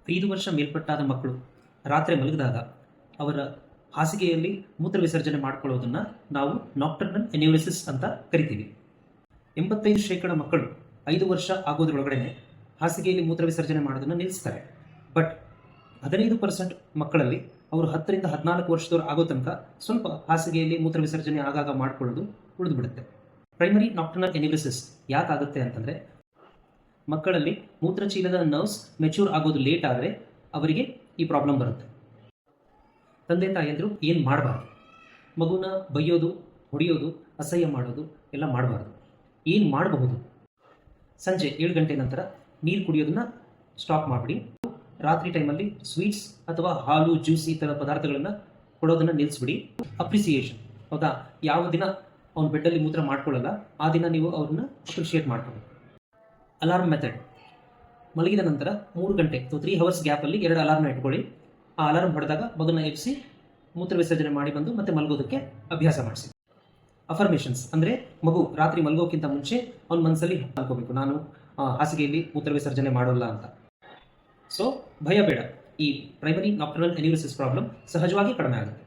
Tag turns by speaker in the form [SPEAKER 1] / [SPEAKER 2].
[SPEAKER 1] 5 ವರ್ಷ ಮೇಲ್ಪಟ್ಟಾದ ಮಕ್ಕಳು ರಾತ್ರಿ ಮಲಗಿದಾಗ ಅವರ ಹಾಸಿಗೆಯಲ್ಲಿ ಮೂತ್ರ ವಿಸರ್ಜನೆ ಮಾಡ್ಕೊಳ್ಳೋದನ್ನು ನಾವು ನಾಕ್ಟರ್ನಲ್ ಎನ್ಯೂರಿಸಿಸ್ ಅಂತ ಕರಿತೀವಿ. 85% ಮಕ್ಕಳು 5 ವರ್ಷ ಆಗೋದ್ರೊಳಗಡೆ ಹಾಸಿಗೆಯಲ್ಲಿ ಮೂತ್ರ ವಿಸರ್ಜನೆ ಮಾಡೋದನ್ನು ನಿಲ್ಲಿಸ್ತಾರೆ. ಬಟ್ 15% ಮಕ್ಕಳಲ್ಲಿ ಅವರು 10 ರಿಂದ 14 ವರ್ಷದವ್ರು ಆಗೋ ತನಕ ಸ್ವಲ್ಪ ಹಾಸಿಗೆಯಲ್ಲಿ ಮೂತ್ರ ವಿಸರ್ಜನೆ ಆಗಾಗ ಮಾಡ್ಕೊಳ್ಳೋದು ಉಳಿದು ಬಿಡುತ್ತೆ. ಪ್ರೈಮರಿ ನಾಕ್ಟರ್ನಲ್ ಎನ್ಯೂರಿಸಿಸ್ ಯಾಕಾಗುತ್ತೆ ಅಂತಂದರೆ, ಮಕ್ಕಳಲ್ಲಿ ಮೂತ್ರಚೀಲದ ನರ್ವ್ಸ್ ಮೆಚ್ಯೂರ್ ಆಗೋದು ಲೇಟ್ ಆದರೆ ಅವರಿಗೆ ಈ ಪ್ರಾಬ್ಲಮ್ ಬರುತ್ತೆ. ತಂದೆ ತಾಯಿಯಂದರು ಏನು ಮಾಡಬಾರ್ದು, ಮಗುನ ಬೈಯೋದು, ಹೊಡೆಯೋದು, ಅಸಹ್ಯ ಮಾಡೋದು ಎಲ್ಲ ಮಾಡಬಾರ್ದು. ಏನು ಮಾಡಬಹುದು? ಸಂಜೆ 7 ಗಂಟೆ ನಂತರ ನೀರು ಕುಡಿಯೋದನ್ನ ಸ್ಟಾಪ್ ಮಾಡಿಬಿಡಿ. ರಾತ್ರಿ ಟೈಮಲ್ಲಿ ಸ್ವೀಟ್ಸ್ ಅಥವಾ ಹಾಲು, ಜ್ಯೂಸ್ ಈ ಥರ ಪದಾರ್ಥಗಳನ್ನು ಕೊಡೋದನ್ನು ನಿಲ್ಲಿಸ್ಬಿಡಿ. ಅಪ್ರಿಸಿಯೇಷನ್, ಹೌದಾ, ಯಾವ ದಿನ ಅವ್ನು ಬೆಡ್ಡಲ್ಲಿ ಮೂತ್ರ ಮಾಡ್ಕೊಳ್ಳಲ್ಲ ಆ ದಿನ ನೀವು ಅವ್ರನ್ನ ಅಪ್ರಿಷಿಯೇಟ್ ಮಾಡ್ಕೊಬೇಕು. ಅಲಾರ್ಮ್ ಮೆಥಡ್, ಮಲಗಿದ ನಂತರ 3 ಗಂಟೆ ಅಥವಾ 3 ಅವರ್ಸ್ ಗ್ಯಾಪಲ್ಲಿ 2 ಅಲಾರ್ಮ್ನ ಇಟ್ಕೊಳ್ಳಿ. ಆ ಅಲಾರ್ಮ್ ಹೊಡೆದಾಗ ಮಗನ ಎಬ್ಬಿಸಿ ಮೂತ್ರ ವಿಸರ್ಜನೆ ಮಾಡಿ ಬಂದು ಮತ್ತೆ ಮಲಗೋದಕ್ಕೆ ಅಭ್ಯಾಸ ಮಾಡಿಸಿ. ಅಫರ್ಮೇಷನ್ಸ್ ಅಂದರೆ, ಮಗು ರಾತ್ರಿ ಮಲಗೋಕ್ಕಿಂತ ಮುಂಚೆ ಅವ್ನ ಮನಸ್ಸಲ್ಲಿ ಅನ್ಕೋಬೇಕು, ನಾನು ಹಾಸಿಗೆಯಲ್ಲಿ ಮೂತ್ರ ವಿಸರ್ಜನೆ ಮಾಡೋಲ್ಲ ಅಂತ. ಸೊ ಭಯ ಬೇಡ, ಈ ಪ್ರೈಮರಿ ನಾಕ್ಟರ್ನಲ್ ಎನ್ಯೂರಿಸಿಸ್ ಪ್ರಾಬ್ಲಮ್ ಸಹಜವಾಗಿ ಕಡಿಮೆ ಆಗುತ್ತೆ.